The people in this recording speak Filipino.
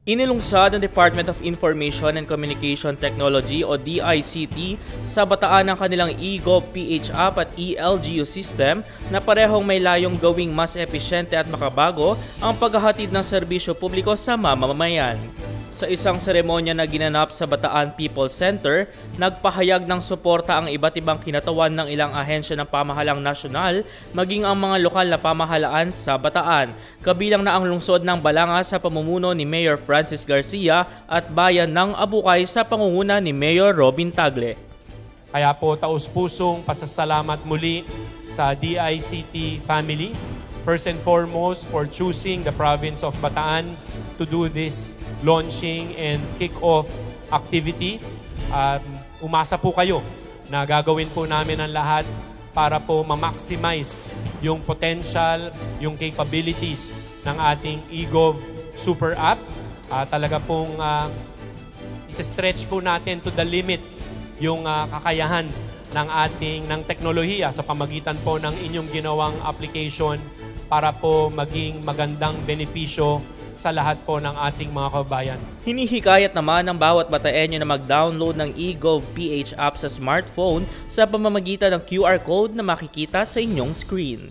Inilungsad ng Department of Information and Communication Technology o DICT sa Bataan ng kanilang eGov.ph app at eLGU system na parehong may layong gawing mas epesyente at makabago ang paghahatid ng serbisyo publiko sa mamamayan. Sa isang seremonya na ginanap sa Bataan People Center, nagpahayag ng suporta ang iba't ibang kinatawan ng ilang ahensya ng pamahalang nasyonal maging ang mga lokal na pamahalaan sa Bataan, kabilang na ang lungsod ng Balanga sa pamumuno ni Mayor Francis Garcia at bayan ng Abukay sa pangunguna ni Mayor Robin Tagle. Kaya po taus-pusong pasasalamat muli sa DICT family, first and foremost for choosing the province of Bataan to do this launching and kick-off activity. Umasa po kayo na gagawin po namin ang lahat para po ma-maximize yung potential, yung capabilities ng ating eGov Super App. Talaga pong isa-stretch po natin to the limit yung kakayahan ng teknolohiya sa pamagitan po ng inyong ginawang application para po maging magandang benepisyo sa lahat po ng ating mga kababayan. Hinihikayat naman ng bawat Bataenyo na mag-download ng eGov.ph app sa smartphone sa pamamagitan ng QR code na makikita sa inyong screen.